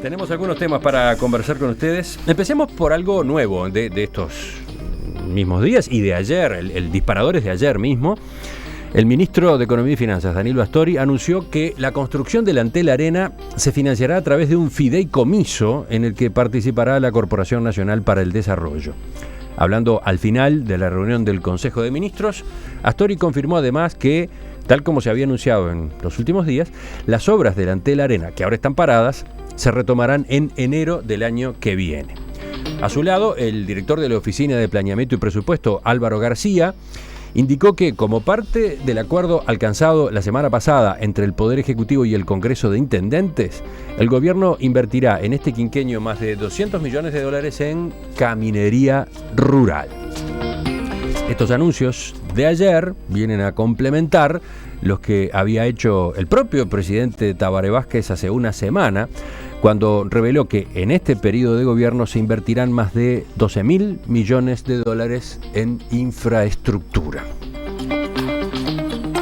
Tenemos algunos temas para conversar con ustedes. Empecemos por algo nuevo de estos mismos días y de ayer, el disparador es de ayer mismo. El ministro de Economía y Finanzas, Danilo Astori, anunció que la construcción del Antel Arena se financiará a través de un fideicomiso en el que participará la Corporación Nacional para el Desarrollo. Hablando al final de la reunión del Consejo de Ministros, Astori confirmó además que, tal como se había anunciado en los últimos días, las obras del Antel Arena, que ahora están paradas, se retomarán en enero del año que viene. A su lado, el director de la Oficina de Planeamiento y Presupuesto, Álvaro García, indicó que, como parte del acuerdo alcanzado la semana pasada entre el Poder Ejecutivo y el Congreso de Intendentes, el gobierno invertirá en este quinquenio más de $200 millones en caminería rural. Estos anuncios de ayer vienen a complementar los que había hecho el propio presidente Tabaré Vázquez hace una semana, cuando reveló que en este periodo de gobierno se invertirán más de $12.000 millones en infraestructura.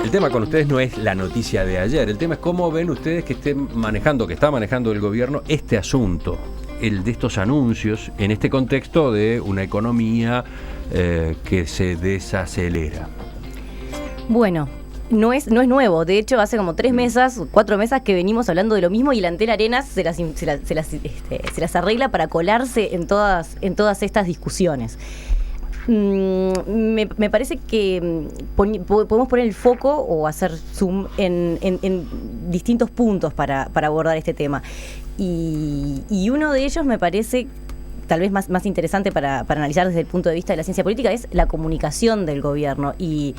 El tema con ustedes no es la noticia de ayer, el tema es cómo ven ustedes que está manejando el gobierno este asunto, el de estos anuncios, en este contexto de una economía que se desacelera. Bueno, no es nuevo. De hecho, hace como 4 meses que venimos hablando de lo mismo y el Antel Arenas se las arregla para colarse en todas estas discusiones. Me parece que podemos poner el foco o hacer zoom en distintos puntos para abordar este tema. Y uno de ellos me parece tal vez más interesante para analizar desde el punto de vista de la ciencia política es la comunicación del gobierno y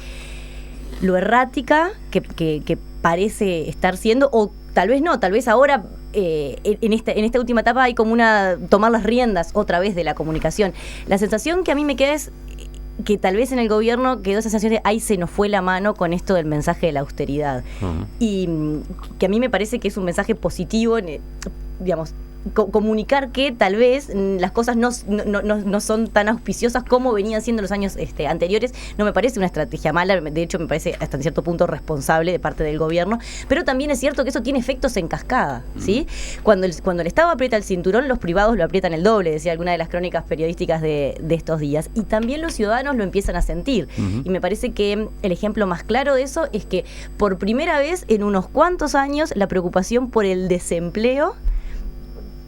lo errática que parece estar siendo, o tal vez no, tal vez ahora en esta última etapa hay como tomar las riendas otra vez de la comunicación. La sensación que a mí me queda es que tal vez en el gobierno quedó esa sensación de ahí se nos fue la mano con esto del mensaje de la austeridad. Uh-huh. Y que a mí me parece que es un mensaje positivo, digamos, comunicar que tal vez las cosas no son tan auspiciosas como venían siendo los años anteriores. No me parece una estrategia mala, de hecho me parece hasta en cierto punto responsable de parte del gobierno, pero también es cierto que eso tiene efectos en cascada, ¿sí? Cuando el Estado aprieta el cinturón, los privados lo aprietan el doble, decía alguna de las crónicas periodísticas de estos días, y también los ciudadanos lo empiezan a sentir. Uh-huh. Y me parece que el ejemplo más claro de eso es que por primera vez en unos cuantos años la preocupación por el desempleo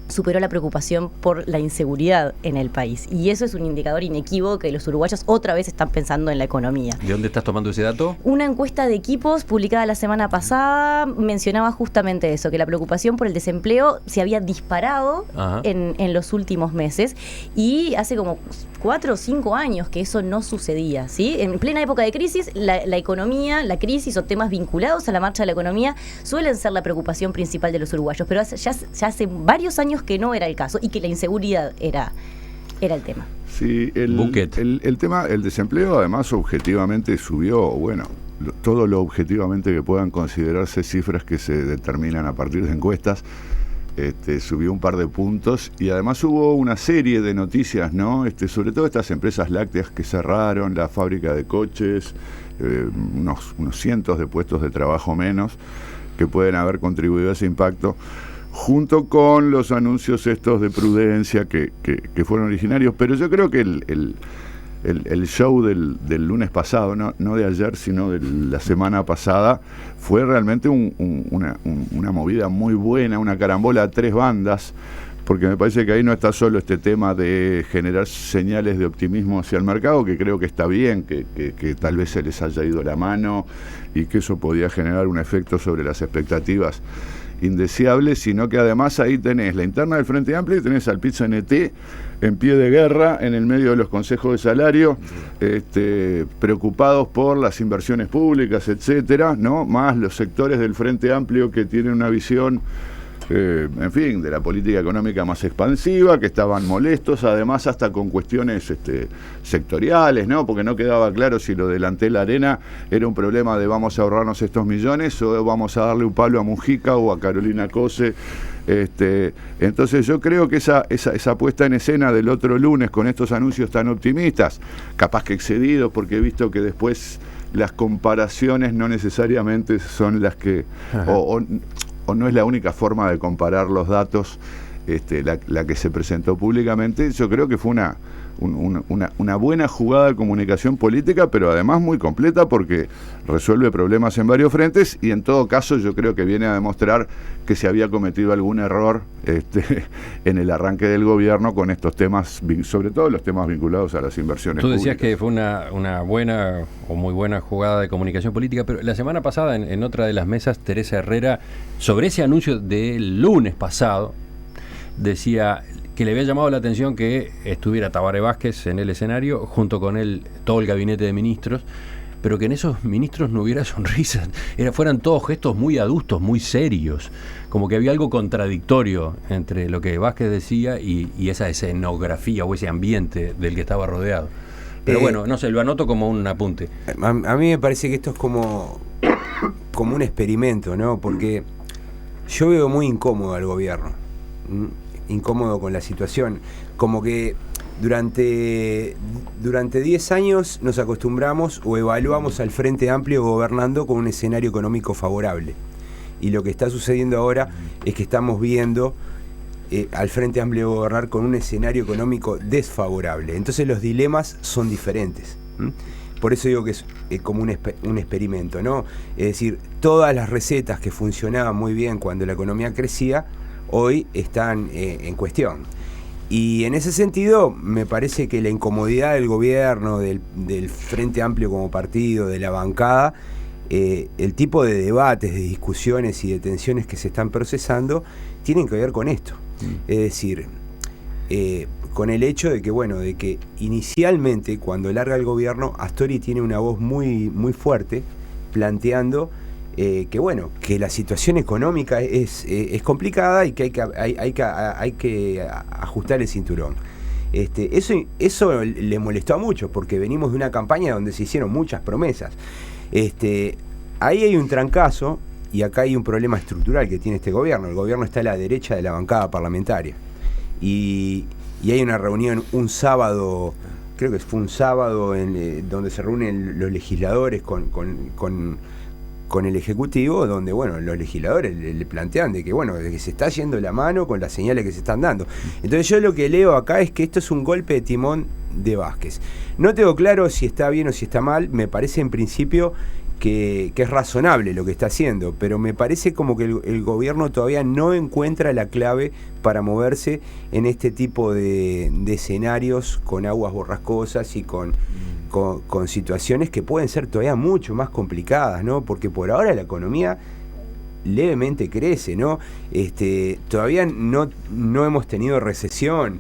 superó la preocupación por la inseguridad en el país. Y eso es un indicador inequívoco que los uruguayos otra vez están pensando en la economía. ¿De dónde estás tomando ese dato? Una encuesta de Equipos publicada la semana pasada mencionaba justamente eso, que la preocupación por el desempleo se había disparado en los últimos meses, y hace como 4 o 5 años que eso no sucedía, ¿sí? En plena época de crisis, la economía, la crisis o temas vinculados a la marcha de la economía suelen ser la preocupación principal de los uruguayos, pero ya hace varios años que no era el caso y que la inseguridad era el tema. Sí, el tema, el desempleo además objetivamente subió, bueno, todo lo objetivamente que puedan considerarse cifras que se determinan a partir de encuestas, subió un par de puntos, y además hubo una serie de noticias, ¿no? Sobre todo estas empresas lácteas que cerraron, la fábrica de coches, unos cientos de puestos de trabajo menos que pueden haber contribuido a ese impacto, junto con los anuncios estos de prudencia que fueron originarios. Pero yo creo que el show del lunes pasado, no de ayer, sino de la semana pasada, fue realmente una movida muy buena, una carambola a 3 bandas, porque me parece que ahí no está solo este tema de generar señales de optimismo hacia el mercado, que creo que está bien, que tal vez se les haya ido la mano y que eso podía generar un efecto sobre las expectativas indeseable, sino que además ahí tenés la interna del Frente Amplio y tenés al PIT-CNT en pie de guerra en el medio de los consejos de salario, preocupados por las inversiones públicas, etcétera, ¿no? Más los sectores del Frente Amplio que tienen una visión en fin, de la política económica más expansiva, que estaban molestos, además hasta con cuestiones sectoriales, ¿no? Porque no quedaba claro si lo del Antel Arena era un problema de vamos a ahorrarnos estos millones o vamos a darle un palo a Mujica o a Carolina Cose. Entonces yo creo que esa puesta en escena del otro lunes con estos anuncios tan optimistas, capaz que excedidos, porque he visto que después las comparaciones no necesariamente son las que o no es la única forma de comparar los datos la que se presentó públicamente. Yo creo que fue una buena jugada de comunicación política, pero además muy completa porque resuelve problemas en varios frentes y en todo caso yo creo que viene a demostrar que se había cometido algún error en el arranque del gobierno con estos temas, sobre todo los temas vinculados a las inversiones Tú decías públicas. que fue una buena o muy buena jugada de comunicación política, pero la semana pasada en otra de las mesas, Teresa Herrera, sobre ese anuncio del lunes pasado, decía que le había llamado la atención que estuviera Tabaré Vázquez en el escenario, junto con él todo el gabinete de ministros, pero que en esos ministros no hubiera sonrisas, fueran todos gestos muy adustos, muy serios, como que había algo contradictorio entre lo que Vázquez decía y esa escenografía o ese ambiente del que estaba rodeado. Pero bueno, no sé, lo anoto como un apunte. A mí me parece que esto es como un experimento, ¿no? Porque yo veo muy incómodo al gobierno, incómodo con la situación, como que durante 10 años nos acostumbramos o evaluamos al Frente Amplio gobernando con un escenario económico favorable, y lo que está sucediendo ahora es que estamos viendo al Frente Amplio gobernar con un escenario económico desfavorable. Entonces los dilemas son diferentes. Por eso digo que es como un experimento, ¿no? Es decir, todas las recetas que funcionaban muy bien cuando la economía crecía hoy están en cuestión. Y en ese sentido me parece que la incomodidad del gobierno, del Frente Amplio como partido, de la bancada, el tipo de debates, de discusiones y de tensiones que se están procesando tienen que ver con esto. Es decir, con el hecho de que, bueno, de que inicialmente cuando larga el gobierno, Astori tiene una voz muy, muy fuerte planteando que bueno, que la situación económica es complicada y que hay que ajustar el cinturón. Eso le molestó a muchos porque venimos de una campaña donde se hicieron muchas promesas. Ahí hay un trancazo y acá hay un problema estructural que tiene este gobierno. El gobierno está a la derecha de la bancada parlamentaria y hay una reunión un sábado, creo que fue un sábado donde se reúnen los legisladores con el Ejecutivo, donde bueno, los legisladores le plantean de que bueno, de que se está yendo la mano con las señales que se están dando. Entonces yo lo que leo acá es que esto es un golpe de timón de Vázquez. No tengo claro si está bien o si está mal, me parece en principio que es razonable lo que está haciendo, pero me parece como que el gobierno todavía no encuentra la clave para moverse en este tipo de escenarios con aguas borrascosas y con situaciones que pueden ser todavía mucho más complicadas, ¿no? Porque por ahora la economía levemente crece, ¿no? Todavía no hemos tenido recesión,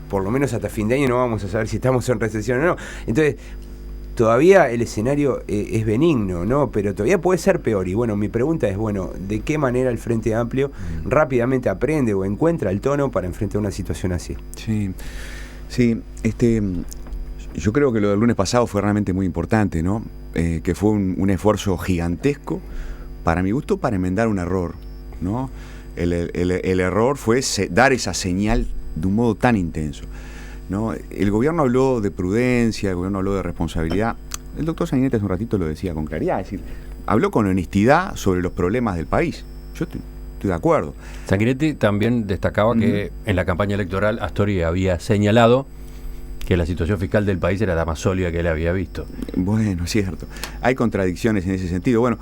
por lo menos hasta fin de año no vamos a saber si estamos en recesión o no. Entonces, todavía el escenario es benigno, ¿no? Pero todavía puede ser peor. Y bueno, mi pregunta es, bueno, ¿de qué manera el Frente Amplio rápidamente aprende o encuentra el tono para enfrentar una situación así? Sí, yo creo que lo del lunes pasado fue realmente muy importante, ¿no? Que fue un esfuerzo gigantesco, para mi gusto, para enmendar un error, ¿no? El error fue dar esa señal de un modo tan intenso, ¿no? El gobierno habló de prudencia, el gobierno habló de responsabilidad. El doctor Sanguinetti hace un ratito lo decía con claridad, es decir, habló con honestidad sobre los problemas del país. Yo estoy de acuerdo. Sanguinetti también destacaba que en la campaña electoral Astori había señalado que la situación fiscal del país era la más sólida que él había visto. Bueno, es cierto. Hay contradicciones en ese sentido. Bueno,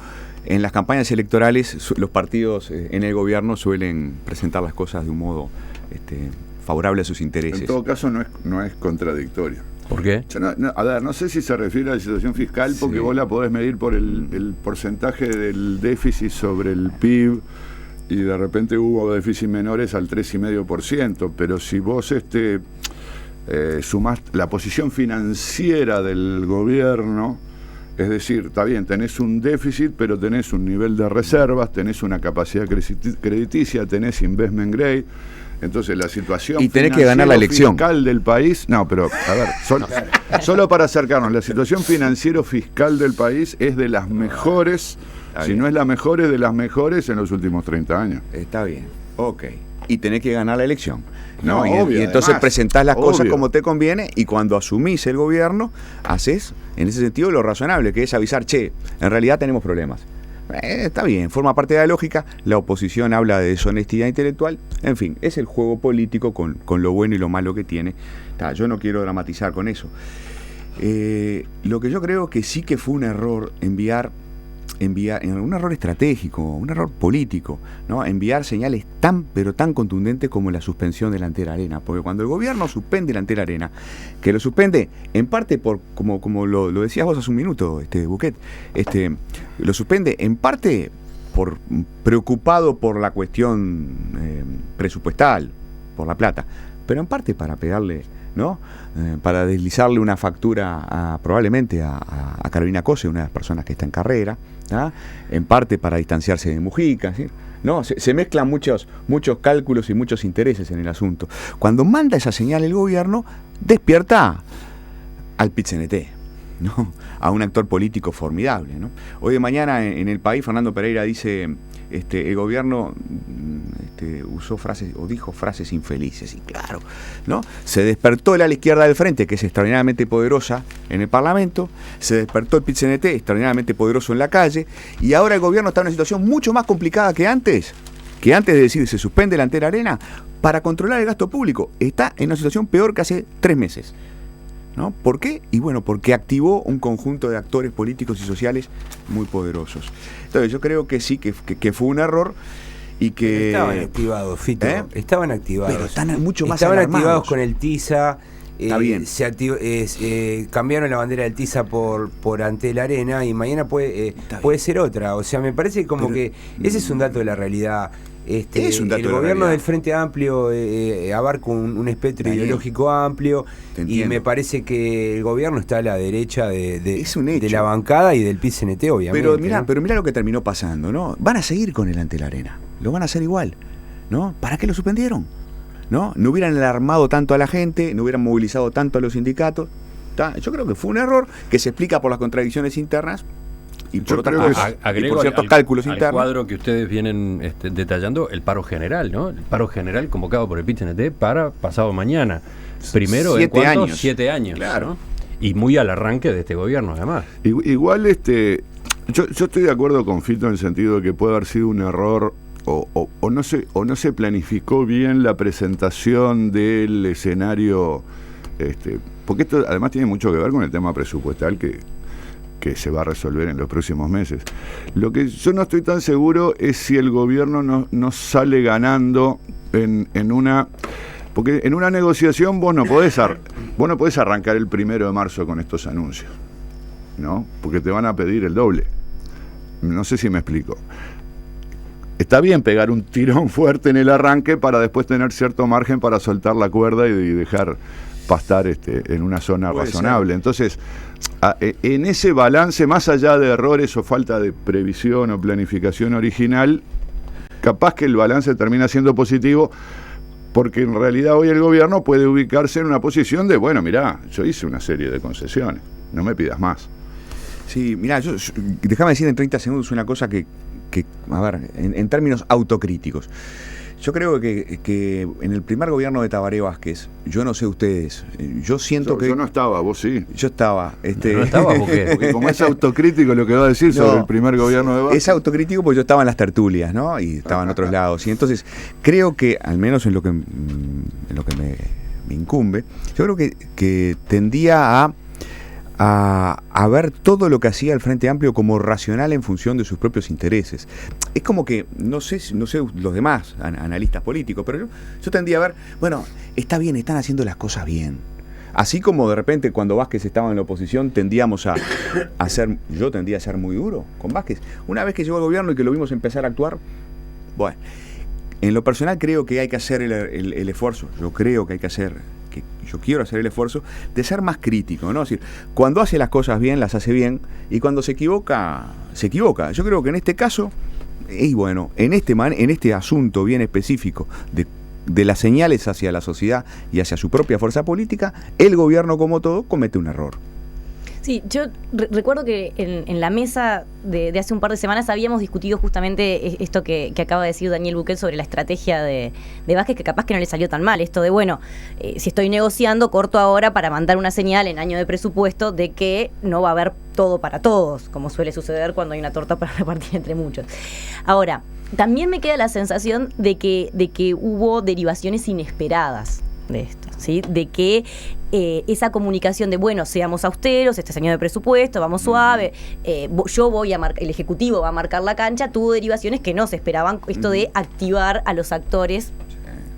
en las campañas electorales los partidos en el gobierno suelen presentar las cosas de un modo favorable a sus intereses. En todo caso no es contradictorio. ¿Por qué? No sé si se refiere a la situación fiscal, porque vos la podés medir por el porcentaje del déficit sobre el PIB, y de repente hubo déficits menores al 3,5%, pero si vos sumás la posición financiera del gobierno, es decir, está bien, tenés un déficit, pero tenés un nivel de reservas, tenés una capacidad crediticia, tenés investment grade. Entonces la situación y tenés que ganar la elección fiscal del país, no, pero a ver, solo para acercarnos, la situación financiero fiscal del país es de las mejores, si no es la mejor, es de las mejores en los últimos 30 años. Está bien, ok. Y tenés que ganar la elección, ¿no? y entonces además, presentás las cosas como te conviene, y cuando asumís el gobierno, haces, en ese sentido, lo razonable, que es avisar, che, en realidad tenemos problemas. Está bien, forma parte de la lógica. La oposición habla de deshonestidad intelectual. En fin, es el juego político con lo bueno y lo malo que tiene. Yo no quiero dramatizar con eso. Lo que yo creo que sí que fue un error enviar un error estratégico, un error político, ¿no? Enviar señales pero tan contundentes como la suspensión de la Antel Arena, porque cuando el gobierno suspende la Antel Arena, que lo suspende en parte por, como lo decías vos hace un minuto, Buquet, lo suspende en parte por preocupado por la cuestión presupuestal, por la plata, pero en parte para pegarle, ¿no? Para deslizarle una factura probablemente a Carolina Cose, una de las personas que está en carrera, ¿ah? En parte para distanciarse de Mujica, ¿sí? ¿No? Se mezclan muchos cálculos y muchos intereses en el asunto. Cuando manda esa señal el gobierno, despierta al PIT-CNT, ¿no? A un actor político formidable, ¿no? Hoy de mañana en El País, Fernando Pereira dice, el gobierno usó frases o dijo frases infelices, y claro, ¿no? Se despertó el ala izquierda del frente, que es extraordinariamente poderosa en el Parlamento, se despertó el PIT-CNT, extraordinariamente poderoso en la calle, y ahora el gobierno está en una situación mucho más complicada que antes de decir se suspende la Antel Arena para controlar el gasto público. Está en una situación peor que hace 3 meses. ¿No? ¿Por qué? Y bueno, porque activó un conjunto de actores políticos y sociales muy poderosos. Entonces yo creo que sí, que fue un error y que... Estaban activados, Fito. Estaban activados. Pero están mucho más Estaban alarmados. activados con el TISA. Está bien. Cambiaron la bandera del TISA por Antel Arena y mañana puede ser otra. O sea, me parece como que ese es un dato de la realidad. Es un dato el de la gobierno realidad. del Frente Amplio abarca un espectro ideológico amplio y me parece que el gobierno está a la derecha de la bancada y del PIT-CNT, obviamente. Pero mira lo que terminó pasando, ¿no? Van a seguir con el Antel Arena, lo van a hacer igual, ¿no? ¿Para qué lo suspendieron? ¿No? No hubieran alarmado tanto a la gente, no hubieran movilizado tanto a los sindicatos. Yo creo que fue un error que se explica por las contradicciones internas y por otras cosas, y por ciertos cálculos internos. Al cuadro que ustedes vienen detallando, el paro general, ¿no? El paro general convocado por el PIT-CNT para pasado mañana. Primero 7 años. 7 años, claro. ¿no? Y muy al arranque de este gobierno, además. Igual, yo estoy de acuerdo con Fito en el sentido de que puede haber sido un error o no se planificó bien la presentación del escenario, porque esto además tiene mucho que ver con el tema presupuestal que se va a resolver en los próximos meses. Lo que yo no estoy tan seguro es si el gobierno no sale ganando en una... Porque en una negociación vos no podés arrancar el 1 de marzo con estos anuncios, ¿no? Porque te van a pedir el doble. No sé si me explico. Está bien pegar un tirón fuerte en el arranque para después tener cierto margen para soltar la cuerda y dejar pastar en una zona razonable. Entonces, en ese balance, más allá de errores o falta de previsión o planificación original, capaz que el balance termina siendo positivo, porque en realidad hoy el gobierno puede ubicarse en una posición de, bueno, mirá, yo hice una serie de concesiones, no me pidas más. Sí, mirá, déjame decir en 30 segundos una cosa que a ver, en términos autocríticos. Yo creo que en el primer gobierno de Tabaré Vázquez, yo no sé ustedes, yo siento que... Yo no estaba, vos sí. Yo estaba. ¿No estaba o qué? Porque como es autocrítico lo que va a decir sobre el primer gobierno de Vázquez. Es autocrítico porque yo estaba en las tertulias, ¿no? Y estaba en otros lados. Y entonces creo que, al menos en lo que me incumbe, yo creo que tendía a ver todo lo que hacía el Frente Amplio como racional en función de sus propios intereses. Es como que, no sé los demás analistas políticos, pero yo tendía a ver, bueno, está bien, están haciendo las cosas bien. Así como de repente cuando Vázquez estaba en la oposición yo tendía a ser muy duro con Vázquez. Una vez que llegó al gobierno y que lo vimos empezar a actuar, bueno, en lo personal creo que hay que hacer el esfuerzo, yo quiero hacer el esfuerzo de ser más crítico, ¿no? Es decir, cuando hace las cosas bien, las hace bien, y cuando se equivoca, se equivoca. Yo creo que en este caso, y bueno, en este asunto bien específico de las señales hacia la sociedad y hacia su propia fuerza política, el gobierno, como todo, comete un error. Sí, yo recuerdo que en la mesa de hace un par de semanas habíamos discutido justamente esto que acaba de decir Daniel Buquet sobre la estrategia de Vázquez, que capaz que no le salió tan mal. Esto de, bueno, si estoy negociando, corto ahora para mandar una señal en año de presupuesto de que no va a haber todo para todos, como suele suceder cuando hay una torta para repartir entre muchos. Ahora, también me queda la sensación de que hubo derivaciones inesperadas de esto, ¿sí? De que esa comunicación de, bueno, seamos austeros, este es año de presupuesto, vamos suave, yo voy a marcar, el Ejecutivo va a marcar la cancha, tuvo derivaciones que no se esperaban, esto de activar a los actores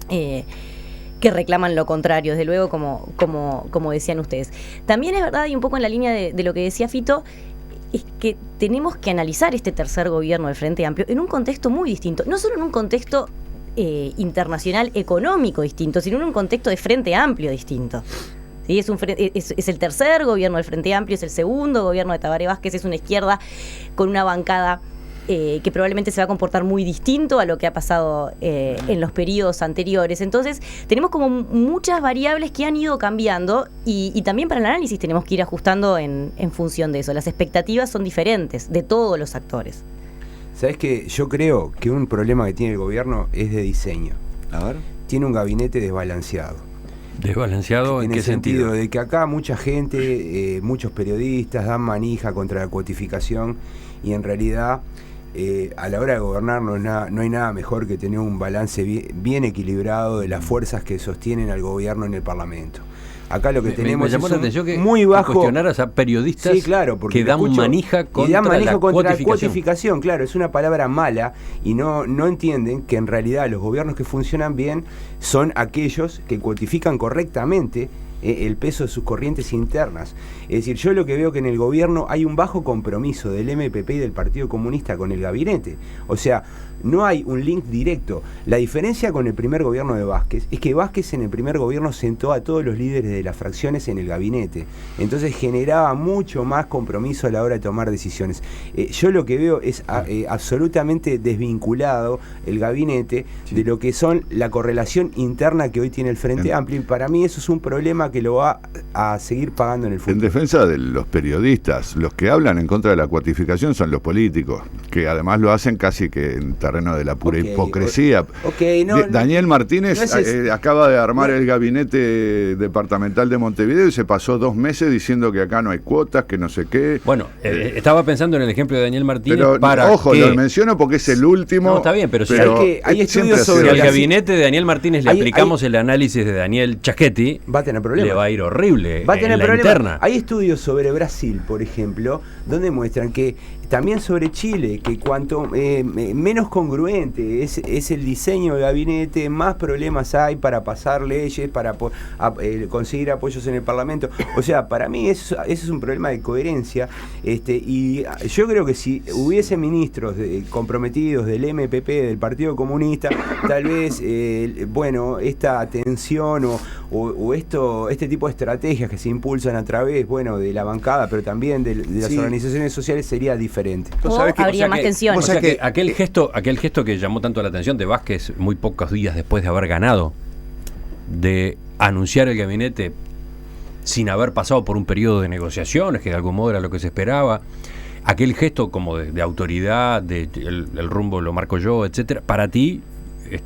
que reclaman lo contrario, desde luego, como decían ustedes. También es verdad, y un poco en la línea de lo que decía Fito, es que tenemos que analizar este tercer gobierno del Frente Amplio en un contexto muy distinto, no solo en un contexto internacional económico distinto, sino en un contexto de Frente Amplio distinto. ¿Sí? Es el tercer gobierno del Frente Amplio, es el segundo gobierno de Tabaré Vázquez, es una izquierda con una bancada que probablemente se va a comportar muy distinto a lo que ha pasado en los periodos anteriores. Entonces, tenemos como muchas variables que han ido cambiando y también para el análisis tenemos que ir ajustando en función de eso. Las expectativas son diferentes de todos los actores. ¿Sabes qué? Yo creo que un problema que tiene el gobierno es de diseño. A ver. Tiene un gabinete desbalanceado. ¿Desbalanceado en qué sentido? De que acá mucha gente, muchos periodistas dan manija contra la cuotificación y en realidad a la hora de gobernar no hay nada mejor que tener un balance bien equilibrado de las fuerzas que sostienen al gobierno en el Parlamento. Acá lo que tenemos es muy bajo. Cuestionaras a periodistas, sí, claro, que dan manija contra la cuotificación. Claro, es una palabra mala y no entienden que en realidad los gobiernos que funcionan bien son aquellos que cuotifican correctamente el peso de sus corrientes internas. Es decir, yo lo que veo que en el gobierno hay un bajo compromiso del MPP y del Partido Comunista con el gabinete. O sea, no hay un link directo. La diferencia con el primer gobierno de Vázquez es que Vázquez en el primer gobierno sentó a todos los líderes de las fracciones en el gabinete. Entonces generaba mucho más compromiso a la hora de tomar decisiones. Yo lo que veo es absolutamente desvinculado el gabinete de lo que son la correlación interna que hoy tiene el Frente Amplio, y para mí eso es un problema que lo va a seguir pagando en el futuro. En defensa de los periodistas, los que hablan en contra de la cuotificación son los políticos, que además lo hacen casi que en terreno de la pura hipocresía. Daniel Martínez acaba de armar el gabinete departamental de Montevideo y se pasó 2 meses diciendo que acá no hay cuotas, que no sé qué. Bueno, estaba pensando en el ejemplo de Daniel Martínez, pero, ojo, lo menciono porque es el último. No, está bien, pero hay estudios sobre el gabinete de Daniel Martínez le aplicamos el análisis de Daniel Chaschetti, va a tener problemas. Le va a ir horrible. Va a tener problemas. Interna. Hay estudios sobre Brasil, por ejemplo, donde muestran que también sobre Chile, que cuanto menos congruente es el diseño del gabinete, más problemas hay para pasar leyes, para conseguir apoyos en el Parlamento. O sea, para mí eso es un problema de coherencia, y yo creo que si hubiese ministros comprometidos del MPP, del Partido Comunista, tal vez, esta tensión o este tipo de estrategias que se impulsan a través, de la bancada, pero también de las organizaciones sociales sería diferente. Habría más tensión. O sea que aquel gesto que llamó tanto la atención de Vázquez muy pocos días después de haber ganado, de anunciar el gabinete sin haber pasado por un periodo de negociaciones, que de algún modo era lo que se esperaba, aquel gesto como de autoridad, el rumbo lo marco yo, etcétera, para ti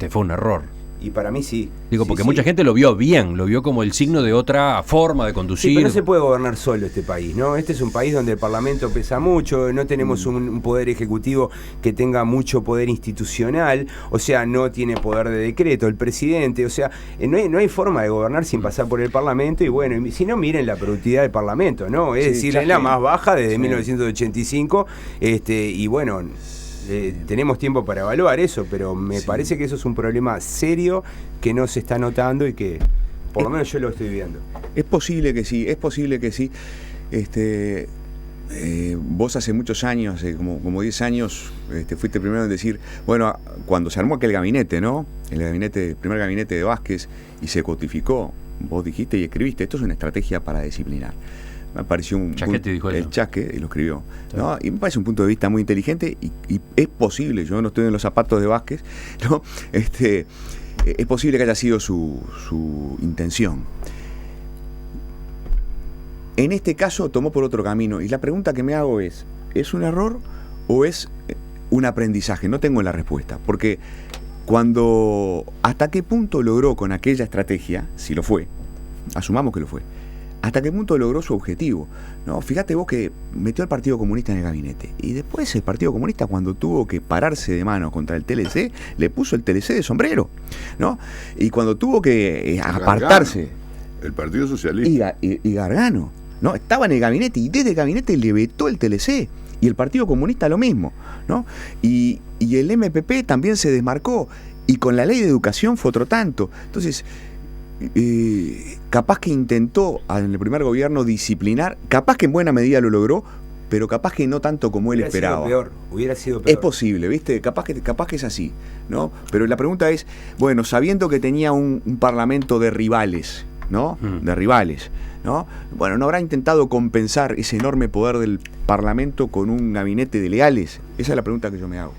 fue un error. Y para mí sí. Digo, porque mucha gente lo vio bien, lo vio como el signo de otra forma de conducir. Sí, pero no se puede gobernar solo este país, ¿no? Este es un país donde el Parlamento pesa mucho, no tenemos un poder ejecutivo que tenga mucho poder institucional, o sea, no tiene poder de decreto el presidente, o sea, no hay forma de gobernar sin pasar por el Parlamento, y si no, miren la productividad del Parlamento, ¿no? Es decir, es la más baja desde 1985, tenemos tiempo para evaluar eso, pero me parece que eso es un problema serio que no se está notando y que por lo menos yo lo estoy viendo. Es posible que sí. Vos hace muchos años, como 10 años, fuiste primero en decir, cuando se armó aquel gabinete, ¿no? El primer gabinete de Vázquez, y se codificó, vos dijiste y escribiste, esto es una estrategia para disciplinar. Me pareció el Chasque lo escribió, ¿no? Y me parece un punto de vista muy inteligente y es posible, yo no estoy en los zapatos de Vázquez, ¿no? Es posible que haya sido su intención. en este caso tomó por otro camino. Y la pregunta que me hago ¿es un error o es un aprendizaje? No tengo la respuesta, porque ¿hasta qué punto logró con aquella estrategia, si lo fue, asumamos que lo fue, hasta qué punto logró su objetivo? ¿No? Fíjate vos que metió al Partido Comunista en el gabinete, y después el Partido Comunista, cuando tuvo que pararse de mano contra el TLC, le puso el TLC de sombrero, ¿no? Y cuando tuvo que apartarse... El Partido Socialista. Y Gargano, ¿no? Estaba en el gabinete, y desde el gabinete le vetó el TLC. Y el Partido Comunista lo mismo, ¿no? Y el MPP también se desmarcó. Y con la ley de educación fue otro tanto. Entonces, capaz que intentó en el primer gobierno disciplinar, capaz que en buena medida lo logró, pero capaz que no tanto como él esperaba. Hubiera sido peor. Es posible, ¿viste? Capaz que es así, ¿no? Pero la pregunta es, bueno, sabiendo que tenía un parlamento de rivales, ¿no? De rivales, ¿no? Bueno, ¿no habrá intentado compensar ese enorme poder del Parlamento con un gabinete de leales? Esa es la pregunta que yo me hago.